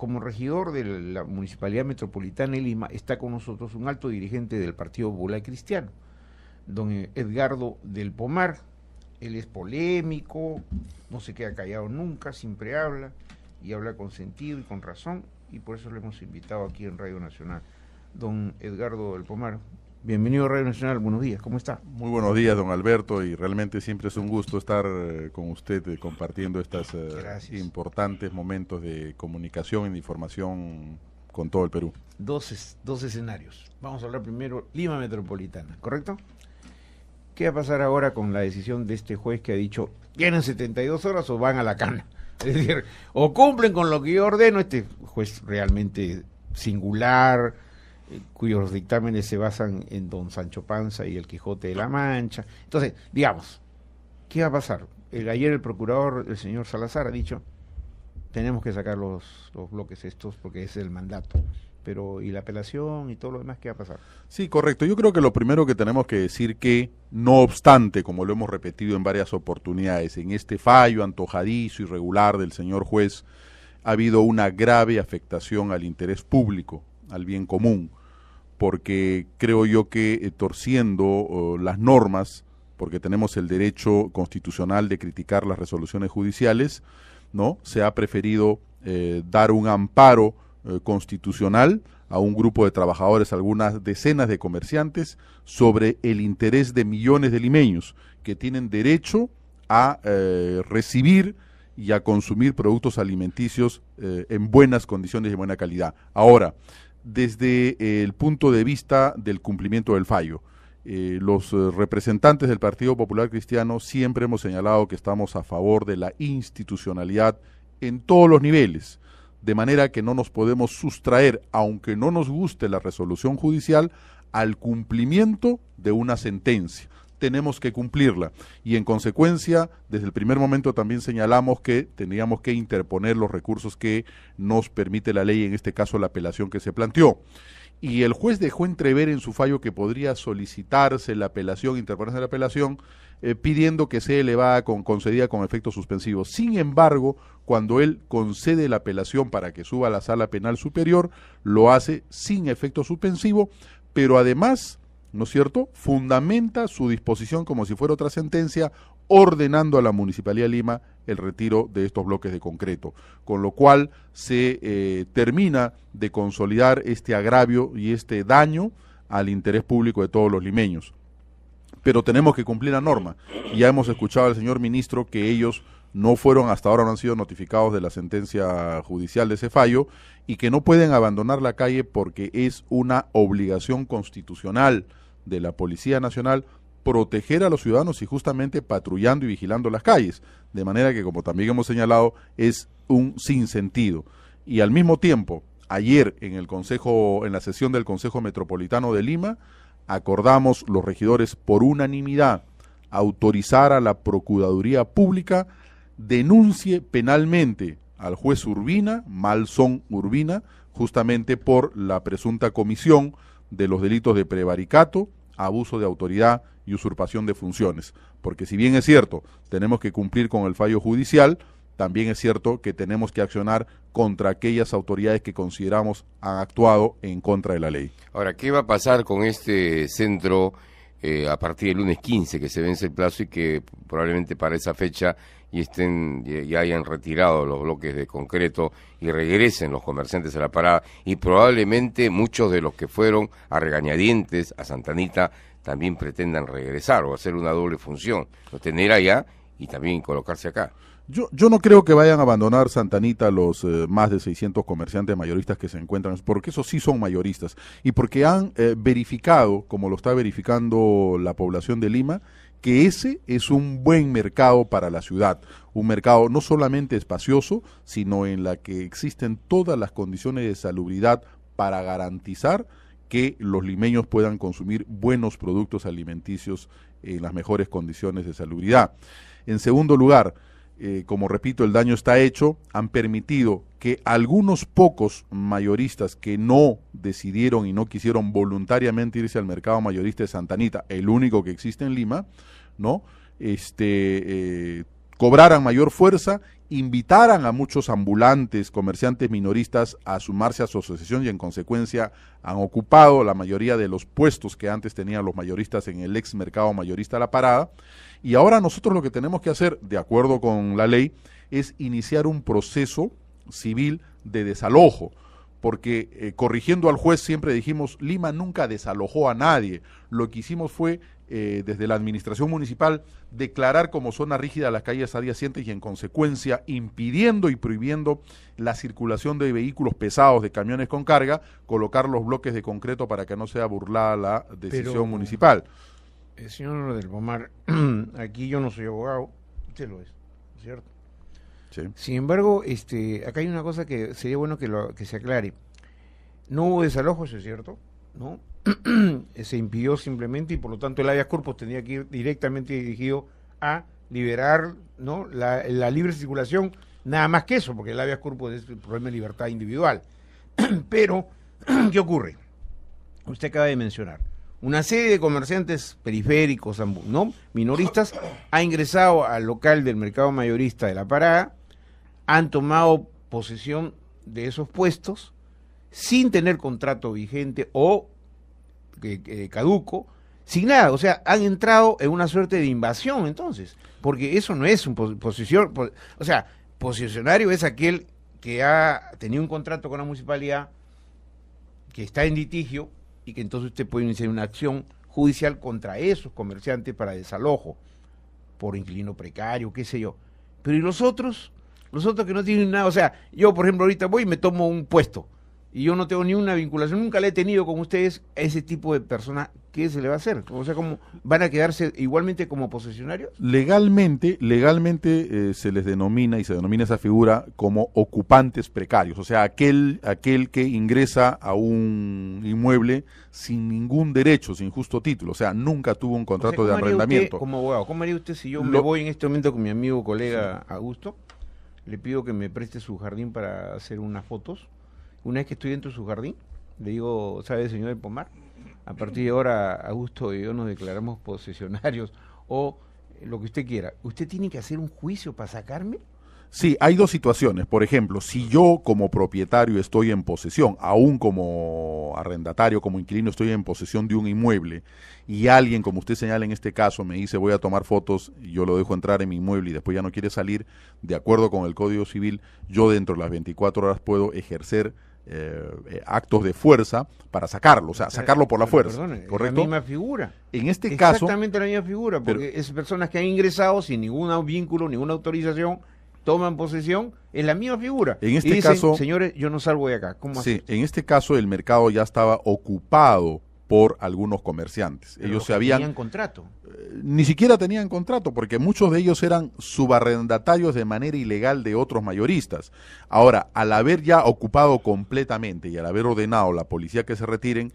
como regidor de la Municipalidad Metropolitana de Lima está con nosotros un alto dirigente del Partido Popular Cristiano, don Edgardo del Pomar. Él es polémico, no se queda callado nunca, siempre habla y habla con sentido y con razón, y por eso lo hemos invitado aquí en Radio Nacional. Don Edgardo del Pomar, bienvenido a Radio Nacional, buenos días, ¿cómo está? Muy buenos días, don Alberto, y realmente siempre es un gusto estar con usted compartiendo estos importantes momentos de comunicación y de información con todo el Perú. Dos escenarios. Vamos a hablar primero Lima Metropolitana, ¿correcto? ¿Qué va a pasar ahora con la decisión de este juez que ha dicho, tienen 72 horas o van a la cana? Es decir, o cumplen con lo que yo ordeno, este juez realmente singular, cuyos dictámenes se basan en don Sancho Panza y el Quijote de la Mancha. Entonces, digamos, ¿qué va a pasar? Ayer el procurador, el señor Salazar, ha dicho, tenemos que sacar los bloques estos porque ese es el mandato. Pero, ¿y la apelación y todo lo demás qué va a pasar? Sí, correcto. Yo creo que lo primero que tenemos que decir que, no obstante, como lo hemos repetido en varias oportunidades, en este fallo antojadizo, irregular del señor juez, ha habido una grave afectación al interés público, al bien común, porque creo yo que torciendo las normas, porque tenemos el derecho constitucional de criticar las resoluciones judiciales, ¿no? Se ha preferido dar un amparo constitucional a un grupo de trabajadores, algunas decenas de comerciantes, sobre el interés de millones de limeños que tienen derecho a recibir y a consumir productos alimenticios en buenas condiciones y de buena calidad. Ahora, desde el punto de vista del cumplimiento del fallo, los representantes del Partido Popular Cristiano siempre hemos señalado que estamos a favor de la institucionalidad en todos los niveles, de manera que no nos podemos sustraer, aunque no nos guste la resolución judicial, al cumplimiento de una sentencia. Tenemos que cumplirla y en consecuencia, desde el primer momento también señalamos que tendríamos que interponer los recursos que nos permite la ley, en este caso la apelación que se planteó. Y el juez dejó entrever en su fallo que podría solicitarse la apelación, interponerse la apelación, pidiendo que sea elevada concedida con efecto suspensivo. Sin embargo, cuando él concede la apelación para que suba a la sala penal superior, lo hace sin efecto suspensivo, pero además, ¿no es cierto?, fundamenta su disposición como si fuera otra sentencia, ordenando a la Municipalidad de Lima el retiro de estos bloques de concreto, con lo cual se termina de consolidar este agravio y este daño al interés público de todos los limeños. Pero tenemos que cumplir la norma. Ya hemos escuchado al señor ministro que ellos no fueron, hasta ahora no han sido notificados de la sentencia judicial de ese fallo y que no pueden abandonar la calle porque es una obligación constitucional de la Policía Nacional proteger a los ciudadanos y justamente patrullando y vigilando las calles, de manera que, como también hemos señalado, es un sinsentido. Y al mismo tiempo, ayer en la sesión del Consejo Metropolitano de Lima, acordamos los regidores por unanimidad autorizar a la Procuraduría Pública denuncie penalmente al juez Urbina, Malson Urbina, justamente por la presunta comisión de los delitos de prevaricato, abuso de autoridad y usurpación de funciones. Porque si bien es cierto, tenemos que cumplir con el fallo judicial, también es cierto que tenemos que accionar contra aquellas autoridades que consideramos han actuado en contra de la ley. Ahora, ¿qué va a pasar con este centro a partir del lunes 15, que se vence el plazo y que probablemente para esa fecha ya hayan retirado los bloques de concreto y regresen los comerciantes a la parada? Y probablemente muchos de los que fueron a regañadientes a Santa Anita también pretendan regresar o hacer una doble función, tener allá y también colocarse acá. Yo no creo que vayan a abandonar Santa Anita los más de 600 comerciantes mayoristas que se encuentran, porque esos sí son mayoristas, y porque han verificado, como lo está verificando la población de Lima, que ese es un buen mercado para la ciudad, un mercado no solamente espacioso, sino en la que existen todas las condiciones de salubridad para garantizar que los limeños puedan consumir buenos productos alimenticios en las mejores condiciones de salubridad. En segundo lugar, como repito, el daño está hecho, han permitido que algunos pocos mayoristas que no decidieron y no quisieron voluntariamente irse al mercado mayorista de Santa Anita, el único que existe en Lima, ¿no?, cobraran mayor fuerza, invitaran a muchos ambulantes, comerciantes minoristas a sumarse a su asociación y en consecuencia han ocupado la mayoría de los puestos que antes tenían los mayoristas en el ex mercado mayorista La Parada. Y ahora nosotros lo que tenemos que hacer, de acuerdo con la ley, es iniciar un proceso civil de desalojo, porque corrigiendo al juez siempre dijimos, Lima nunca desalojó a nadie. Lo que hicimos fue, desde la administración municipal, declarar como zona rígida las calles adyacentes y en consecuencia impidiendo y prohibiendo la circulación de vehículos pesados, de camiones con carga, colocar los bloques de concreto para que no sea burlada la decisión municipal. Señor del Pomar, aquí yo no soy abogado, usted lo es, ¿cierto? Sí. Sin embargo, acá hay una cosa que sería bueno que se aclare. No hubo desalojo, eso es cierto, ¿no? Se impidió simplemente y por lo tanto el habeas corpus tendría que ir directamente dirigido a liberar, ¿no?, la libre circulación, nada más que eso, porque el habeas corpus es el problema de libertad individual. Pero, ¿qué ocurre? Usted acaba de mencionar, una serie de comerciantes periféricos, ¿no?, minoristas, ha ingresado al local del mercado mayorista de La Parada, han tomado posesión de esos puestos sin tener contrato vigente o caduco, sin nada, o sea, han entrado en una suerte de invasión entonces, porque eso no es un o sea, posicionario es aquel que ha tenido un contrato con la municipalidad, que está en litigio y que entonces usted puede iniciar una acción judicial contra esos comerciantes para desalojo, por inquilino precario, qué sé yo. Pero ¿y los otros? Los otros que no tienen nada, o sea, yo por ejemplo ahorita voy y me tomo un puesto, y yo no tengo ni una vinculación, nunca la he tenido con ustedes, a ese tipo de personas, ¿qué se le va a hacer? O sea, ¿cómo van a quedarse igualmente como posesionarios? Legalmente se les denomina y se denomina esa figura como ocupantes precarios, o sea, aquel que ingresa a un inmueble sin ningún derecho, sin justo título, o sea, nunca tuvo un contrato de arrendamiento. Usted, como abogado, ¿cómo haría usted si yo me voy en este momento con mi amigo, colega Augusto, le pido que me preste su jardín para hacer unas fotos? Una vez que estoy dentro de su jardín, le digo, ¿sabe, señor del Pomar? A partir de ahora, Augusto y yo nos declaramos posesionarios, o lo que usted quiera. ¿Usted tiene que hacer un juicio para sacarme? Sí, hay dos situaciones. Por ejemplo, si yo como propietario estoy en posesión, aún como arrendatario, como inquilino, estoy en posesión de un inmueble y alguien, como usted señala en este caso, me dice voy a tomar fotos y yo lo dejo entrar en mi inmueble y después ya no quiere salir, de acuerdo con el Código Civil, yo dentro de las 24 horas puedo ejercer actos de fuerza para sacarlo, o sea, sacarlo por la fuerza. Perdone, ¿correcto? la misma figura. En este caso... Exactamente la misma figura, porque es personas que han ingresado sin ningún vínculo, ninguna autorización, toman posesión, es la misma figura. En este y dicen, caso, señores, yo no salgo de acá. ¿Cómo sí, hace? en este caso el mercado ya estaba ocupado por algunos comerciantes. Pero ellos se habían... tenían contrato. Ni siquiera tenían contrato, porque muchos de ellos eran subarrendatarios de manera ilegal de otros mayoristas. Ahora, al haber ya ocupado completamente y al haber ordenado a la policía que se retiren,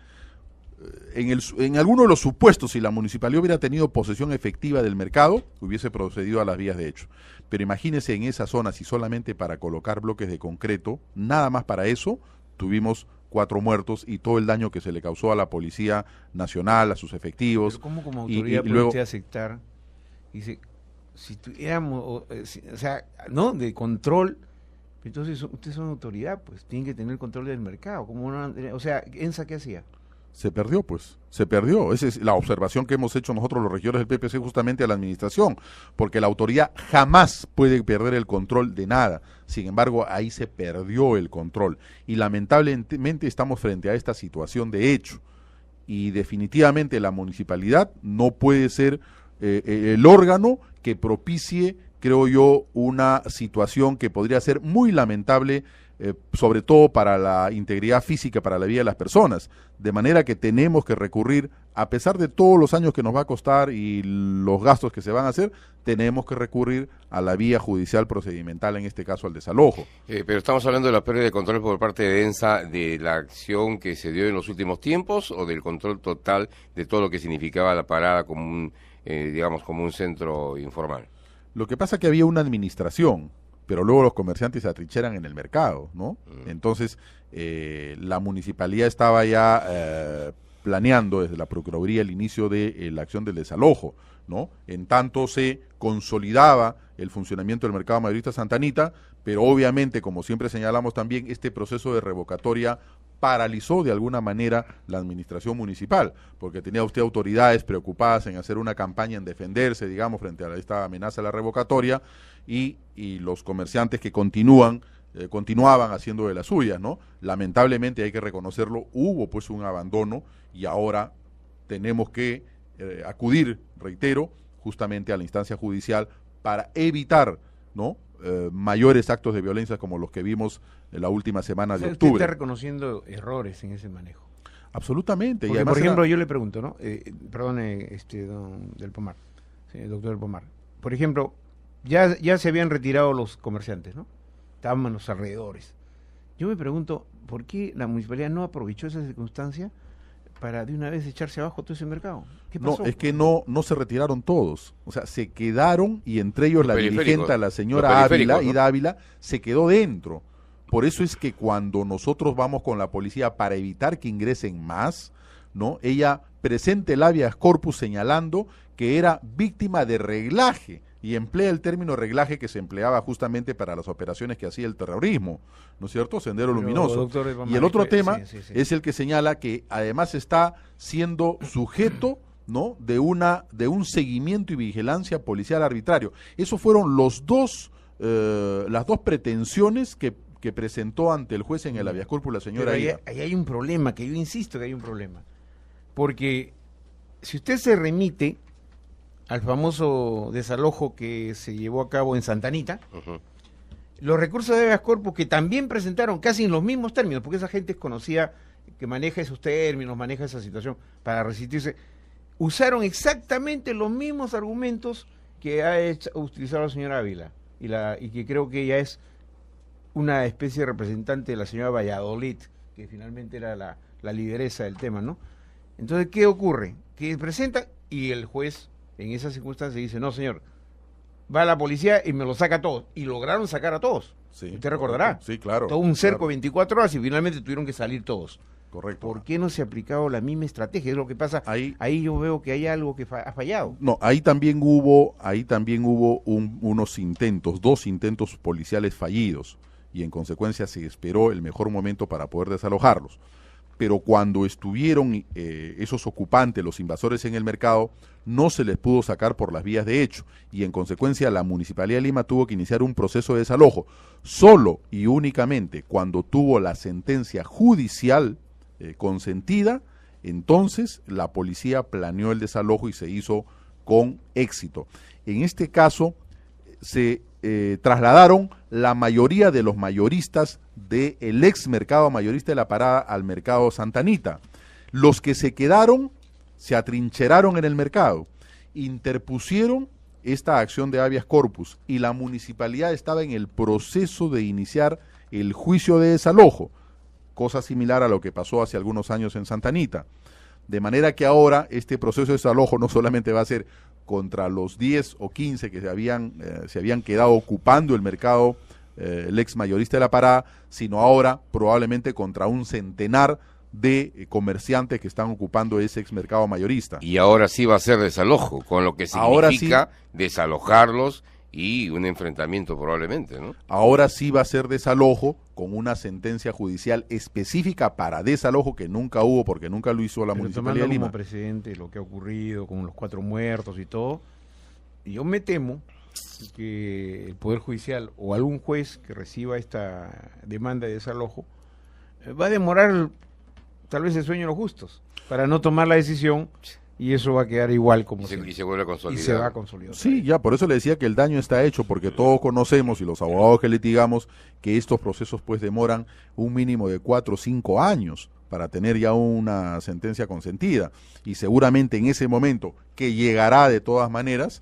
en alguno de los supuestos, si la municipalidad hubiera tenido posesión efectiva del mercado, hubiese procedido a las vías de hecho. Pero imagínense en esa zona, si solamente para colocar bloques de concreto, nada más para eso, tuvimos 4 muertos y todo el daño que se le causó a la Policía Nacional, a sus efectivos. Pero ¿cómo como autoridad puede luego, usted aceptar? Dice, si tuviéramos, o sea, ¿no?, de control, entonces ustedes son autoridad, pues tienen que tener control del mercado. Como o sea, ¿ENSA qué hacía? Se perdió, pues, se perdió. Esa es la observación que hemos hecho nosotros los regidores del PPC justamente a la administración, porque la autoridad jamás puede perder el control de nada. Sin embargo, ahí se perdió el control y lamentablemente estamos frente a esta situación de hecho y definitivamente la municipalidad no puede ser el órgano que propicie, creo yo, una situación que podría ser muy lamentable, sobre todo para la integridad física, para la vida de las personas, de manera que tenemos que recurrir, a pesar de todos los años que nos va a costar y los gastos que se van a hacer, tenemos que recurrir a la vía judicial procedimental, en este caso al desalojo. Pero estamos hablando de la pérdida de control por parte de ENSA, de la acción que se dio en los últimos tiempos, o del control total de todo lo que significaba la parada como un, digamos, como un centro informal. Lo que pasa es que había una administración, pero luego los comerciantes se atrincheran en el mercado, ¿no? Entonces, la municipalidad estaba ya planeando desde la Procuraduría el inicio de la acción del desalojo, ¿no? En tanto se consolidaba el funcionamiento del mercado mayorista Santa Anita, pero obviamente, como siempre señalamos también, este proceso de revocatoria paralizó de alguna manera la administración municipal, porque tenía usted autoridades preocupadas en hacer una campaña en defenderse, digamos, frente a esta amenaza de la revocatoria, y los comerciantes que continuaban haciendo de las suyas, ¿no? Lamentablemente, hay que reconocerlo, hubo pues un abandono y ahora tenemos que acudir, reitero, justamente a la instancia judicial para evitar, ¿no?, mayores actos de violencia como los que vimos en la última semana de octubre. Usted está reconociendo errores en ese manejo. Absolutamente. Porque, y además por ejemplo, yo le pregunto, ¿no? Perdone, don Del Pomar, doctor Del Pomar. Por ejemplo, ya se habían retirado los comerciantes, ¿no? Estaban en los alrededores. Yo me pregunto, ¿por qué la municipalidad no aprovechó esa circunstancia para de una vez echarse abajo todo ese mercado? ¿Qué pasó? No, es que no se retiraron todos, o sea, se quedaron, y entre ellos la dirigente, la señora Ávila, ¿no? Ida Ávila, se quedó dentro. Por eso es que cuando nosotros vamos con la policía para evitar que ingresen más, ¿no?, ella presenta el habeas corpus señalando que era víctima de reglaje, y emplea el término reglaje que se empleaba justamente para las operaciones que hacía el terrorismo, ¿no es cierto? Sendero Luminoso. Y el otro tema es el que señala que además está siendo sujeto, ¿no?, de un seguimiento y vigilancia policial arbitrario. Esos fueron las dos pretensiones que presentó ante el juez en el habeas corpus la señora Ida. Ahí hay un problema, que yo insisto que hay un problema. Porque si usted se remite al famoso desalojo que se llevó a cabo en Santa Anita, los recursos de habeas corpus que también presentaron casi en los mismos términos, porque esa gente es conocida, que maneja esos términos, maneja esa situación para resistirse, usaron exactamente los mismos argumentos que ha utilizado la señora Ávila, y que creo que ella es una especie de representante de la señora Valladolid, que finalmente era la lideresa del tema, ¿no? Entonces, ¿qué ocurre? Que presenta y el juez en esas circunstancias dice, no señor, va a la policía y me lo saca a todos, y lograron sacar a todos. Sí, usted recordará. Sí, claro. Todo un cerco, claro. 24 horas, y finalmente tuvieron que salir todos. Correcto. ¿Por qué no se ha aplicado la misma estrategia? Es lo que pasa. Ahí yo veo que hay algo que ha fallado. No, ahí también hubo unos intentos, 2 intentos policiales fallidos, y en consecuencia se esperó el mejor momento para poder desalojarlos. Pero cuando estuvieron esos ocupantes, los invasores en el mercado, no se les pudo sacar por las vías de hecho, y en consecuencia la Municipalidad de Lima tuvo que iniciar un proceso de desalojo. Solo y únicamente cuando tuvo la sentencia judicial consentida, entonces la policía planeó el desalojo y se hizo con éxito. En este caso se trasladaron la mayoría de los mayoristas del ex mercado mayorista de La Parada al mercado Santa Anita. Los que se quedaron se atrincheraron en el mercado, interpusieron esta acción de habeas corpus, y la municipalidad estaba en el proceso de iniciar el juicio de desalojo, cosa similar a lo que pasó hace algunos años en Santa Anita. De manera que ahora este proceso de desalojo no solamente va a ser contra los 10 o 15 que se habían quedado ocupando el mercado, el ex mayorista de La Parada, sino ahora probablemente contra un centenar de comerciantes que están ocupando ese ex mercado mayorista. Y ahora sí va a ser desalojo, con lo que significa desalojarlos y un enfrentamiento probablemente, ¿no? Ahora sí va a ser desalojo con una sentencia judicial específica para desalojo que nunca hubo, porque nunca lo hizo la Municipalidad de Lima. Como presidente, lo que ha ocurrido con los 4 muertos y todo, y yo me temo que el Poder Judicial o algún juez que reciba esta demanda de desalojo va a demorar tal vez el sueño de los justos para no tomar la decisión, y eso va a quedar igual como y se vuelve a consolidar. Y se va a consolidar. Sí, ya, por eso le decía que el daño está hecho, porque todos conocemos, y los abogados que litigamos, que estos procesos pues demoran un mínimo de 4 o 5 años para tener ya una sentencia consentida, y seguramente en ese momento, que llegará de todas maneras,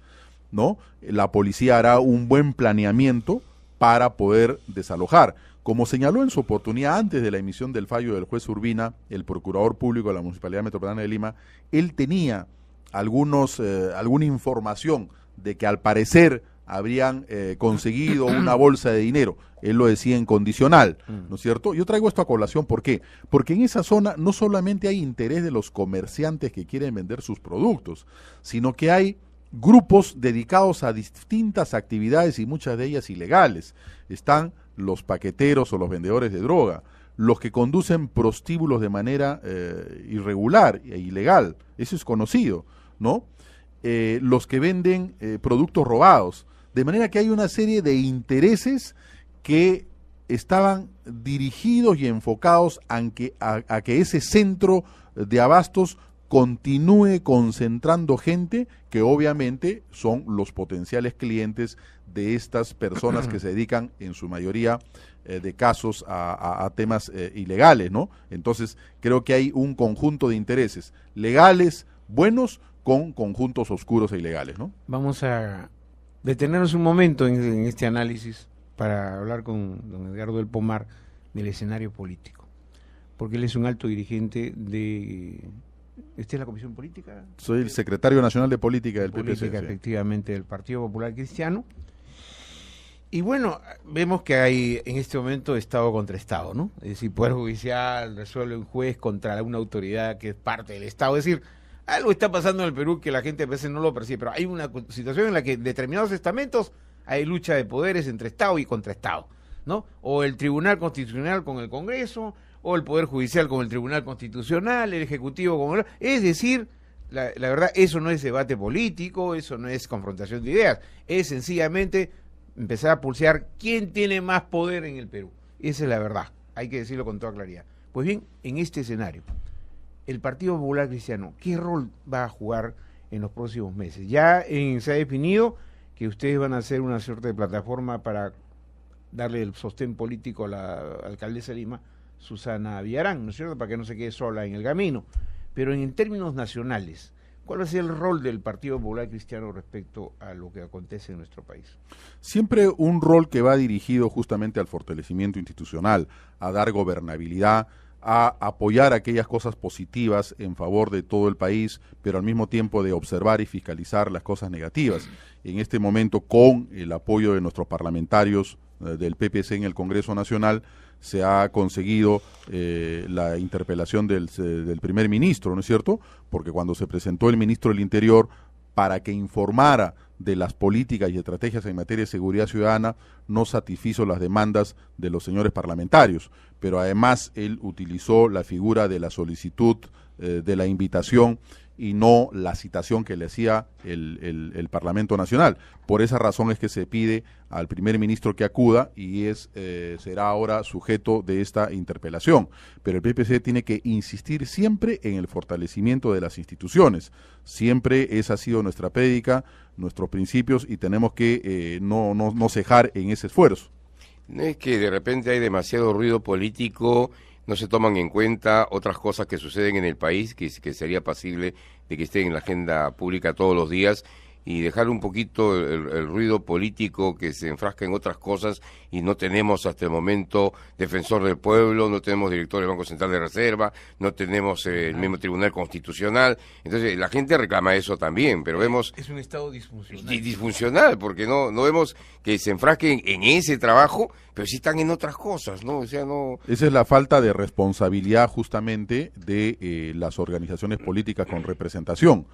¿no?, la policía hará un buen planeamiento para poder desalojar. Como señaló en su oportunidad antes de la emisión del fallo del juez Urbina, el procurador público de la Municipalidad Metropolitana de Lima, él tenía alguna información de que al parecer habrían conseguido una bolsa de dinero. Él lo decía en condicional, ¿no es cierto? Yo traigo esto a colación, ¿por qué? Porque en esa zona no solamente hay interés de los comerciantes que quieren vender sus productos, sino que hay grupos dedicados a distintas actividades y muchas de ellas ilegales. Están los paqueteros o los vendedores de droga, los que conducen prostíbulos de manera irregular e ilegal, eso es conocido, ¿no? Los que venden productos robados, de manera que hay una serie de intereses que estaban dirigidos y enfocados a que ese centro de abastos continúe concentrando gente que obviamente son los potenciales clientes de estas personas que se dedican en su mayoría de casos a temas ilegales, ¿no? Entonces creo que hay un conjunto de intereses legales, buenos, con conjuntos oscuros e ilegales, ¿no? Vamos a detenernos un momento en este análisis para hablar con don Edgardo del Pomar del escenario político, porque él es un alto dirigente de... ¿Esta es la Comisión Política? Soy el secretario nacional de Política del PPC. Sí. Efectivamente, del Partido Popular Cristiano. Y bueno, vemos que hay en este momento Estado contra Estado, ¿no? Es decir, Poder Judicial resuelve un juez contra una autoridad que es parte del Estado. Es decir, algo está pasando en el Perú que la gente a veces no lo percibe, pero hay una situación en la que en determinados estamentos hay lucha de poderes entre Estado y contra Estado, ¿no? O el Tribunal Constitucional con el Congreso, o el Poder Judicial con el Tribunal Constitucional, el Ejecutivo con el... Es decir, la verdad, eso no es debate político, eso no es confrontación de ideas, es sencillamente empezar a pulsear quién tiene más poder en el Perú. Esa es la verdad, hay que decirlo con toda claridad. Pues bien, en este escenario, el Partido Popular Cristiano, ¿qué rol va a jugar en los próximos meses? Ya se ha definido que ustedes van a hacer una suerte de plataforma para darle el sostén político a la alcaldesa de Lima, Susana Villarán, ¿no es cierto?, para que no se quede sola en el camino. Pero en términos nacionales, ¿cuál va a ser el rol del Partido Popular Cristiano respecto a lo que acontece en nuestro país? Siempre un rol que va dirigido justamente al fortalecimiento institucional, a dar gobernabilidad, a apoyar aquellas cosas positivas en favor de todo el país, pero al mismo tiempo de observar y fiscalizar las cosas negativas. En este momento, con el apoyo de nuestros parlamentarios del PPC en el Congreso Nacional, se ha conseguido la interpelación del primer ministro, ¿no es cierto? Porque cuando se presentó el ministro del Interior para que informara de las políticas y estrategias en materia de seguridad ciudadana, no satisfizo las demandas de los señores parlamentarios, pero además él utilizó la figura de la solicitud de la invitación y no la citación que le hacía el Parlamento Nacional. Por esa razón es que se pide al primer ministro que acuda y será ahora sujeto de esta interpelación. Pero el PPC tiene que insistir siempre en el fortalecimiento de las instituciones. Siempre esa ha sido nuestra prédica, nuestros principios, y tenemos que no cejar en ese esfuerzo. No es que de repente hay demasiado ruido político, no se toman en cuenta otras cosas que suceden en el país, que sería pasible de que estén en la agenda pública todos los días, y dejar un poquito el ruido político que se enfrasca en otras cosas, y no tenemos hasta el momento defensor del pueblo, no tenemos director del Banco Central de Reserva, no tenemos el mismo Tribunal Constitucional. Entonces la gente reclama eso también, pero vemos... Es un Estado disfuncional. Disfuncional, porque no vemos que se enfrasquen en ese trabajo, pero sí están en otras cosas, ¿no? O sea, no... Esa es la falta de responsabilidad justamente de las organizaciones políticas con representación.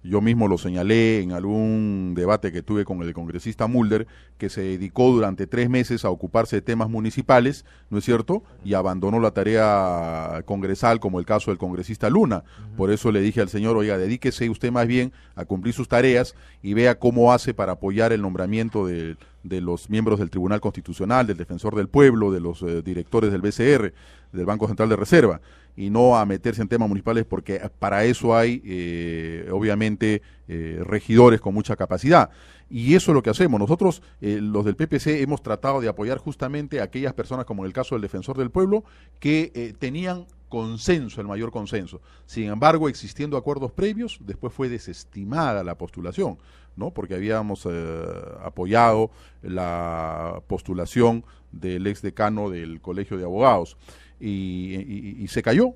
Yo mismo lo señalé en algún debate que tuve con el congresista Mulder, que se dedicó durante 3 meses a ocuparse de temas municipales, ¿no es cierto?, y abandonó la tarea congresal, como el caso del congresista Luna. Por eso le dije al señor, oiga, dedíquese usted más bien a cumplir sus tareas y vea cómo hace para apoyar el nombramiento de los miembros del Tribunal Constitucional, del Defensor del Pueblo, de los directores del BCR, del Banco Central de Reserva, y no a meterse en temas municipales, porque para eso hay obviamente regidores con mucha capacidad. Y eso es lo que hacemos. Nosotros, los del PPC, hemos tratado de apoyar justamente a aquellas personas, como en el caso del Defensor del Pueblo, que tenían consenso, el mayor consenso. Sin embargo, existiendo acuerdos previos, después fue desestimada la postulación, ¿no? Porque habíamos apoyado la postulación del exdecano del Colegio de Abogados. Y se cayó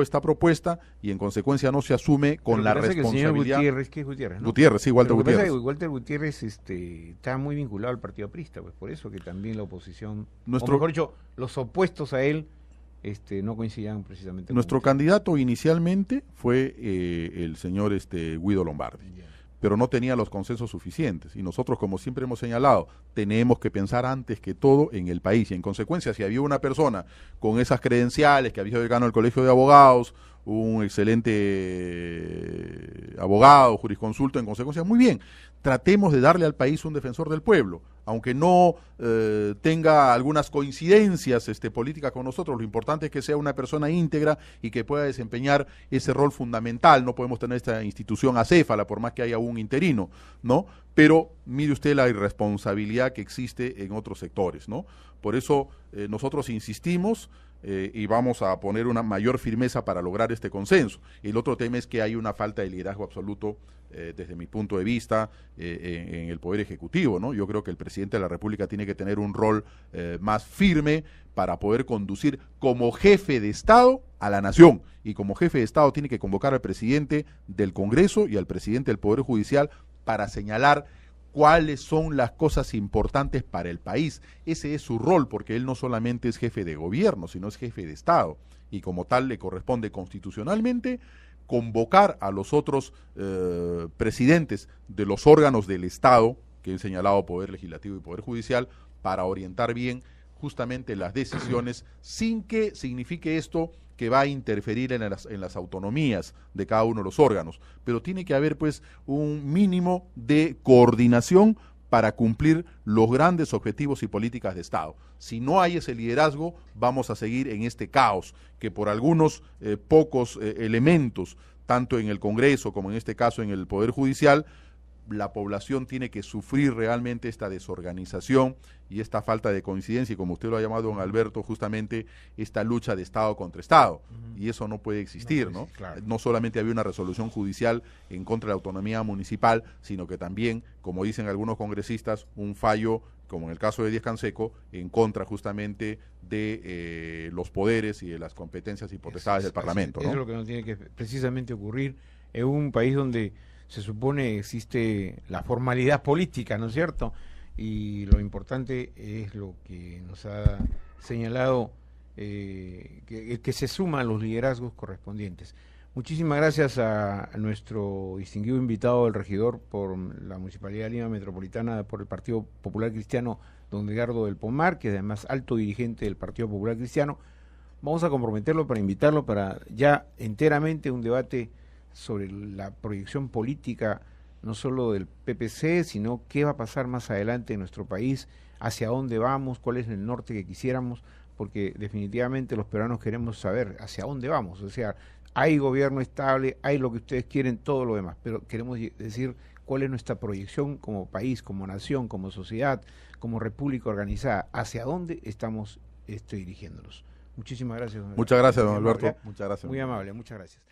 esta propuesta, y en consecuencia no se asume con la responsabilidad. Que el señor Gutiérrez, ¿qué es Gutiérrez? ¿No? Gutiérrez, sí, Walter Gutiérrez. Walter Gutiérrez está muy vinculado al Partido Aprista, pues por eso que también la oposición, o mejor dicho, los opuestos a él, no coincidían precisamente. Nuestro candidato inicialmente fue el señor Guido Lombardi. pero no tenía los consensos suficientes. Y nosotros, como siempre hemos señalado, tenemos que pensar antes que todo en el país. Y en consecuencia, si había una persona con esas credenciales, que había sido decano del Colegio de Abogados, un excelente abogado, jurisconsulto, en consecuencia, muy bien, tratemos de darle al país un defensor del pueblo, aunque no tenga algunas coincidencias políticas con nosotros. Lo importante es que sea una persona íntegra y que pueda desempeñar ese rol fundamental. No podemos tener esta institución acéfala, por más que haya un interino, ¿no? Pero mire usted la irresponsabilidad que existe en otros sectores, ¿no? Por eso nosotros insistimos y vamos a poner una mayor firmeza para lograr este consenso. El otro tema es que hay una falta de liderazgo absoluto desde mi punto de vista en el Poder Ejecutivo, ¿no? Yo creo que el presidente de la República tiene que tener un rol más firme para poder conducir como jefe de Estado a la nación, y como jefe de Estado tiene que convocar al presidente del Congreso y al presidente del Poder Judicial para señalar cuáles son las cosas importantes para el país. Ese es su rol, porque él no solamente es jefe de gobierno, sino es jefe de Estado, y como tal le corresponde constitucionalmente convocar a los otros presidentes de los órganos del Estado, que he señalado Poder Legislativo y Poder Judicial, para orientar bien justamente las decisiones, sin que signifique esto que va a interferir en las autonomías de cada uno de los órganos, pero tiene que haber pues un mínimo de coordinación para cumplir los grandes objetivos y políticas de Estado. Si no hay ese liderazgo, vamos a seguir en este caos, que por algunos pocos elementos, tanto en el Congreso como en este caso en el Poder Judicial, la población tiene que sufrir realmente esta desorganización y esta falta de coincidencia, y como usted lo ha llamado, don Alberto, justamente esta lucha de Estado contra Estado, y eso no puede existir, ¿no? Claro. No solamente había una resolución judicial en contra de la autonomía municipal, sino que también, como dicen algunos congresistas, un fallo, como en el caso de Díaz Canseco, en contra justamente de los poderes y de las competencias y potestades del Parlamento, ¿no? Eso es lo que no tiene que precisamente ocurrir en un país donde se supone existe la formalidad política, ¿no es cierto? Y lo importante es lo que nos ha señalado, que se suman los liderazgos correspondientes. Muchísimas gracias a nuestro distinguido invitado, el regidor por la Municipalidad de Lima Metropolitana por el Partido Popular Cristiano, don Edgardo del Pomar, que es además alto dirigente del Partido Popular Cristiano. Vamos a comprometerlo para invitarlo para ya enteramente un debate sobre la proyección política, no solo del PPC, sino qué va a pasar más adelante en nuestro país, hacia dónde vamos, cuál es el norte que quisiéramos, porque definitivamente los peruanos queremos saber hacia dónde vamos. O sea, hay gobierno estable, hay lo que ustedes quieren, todo lo demás, pero queremos decir cuál es nuestra proyección como país, como nación, como sociedad, como república organizada, hacia dónde estamos dirigiéndonos. Muchísimas gracias, don Alberto. Muchas gracias, don Alberto. Muchas gracias. Muy amable, muchas gracias.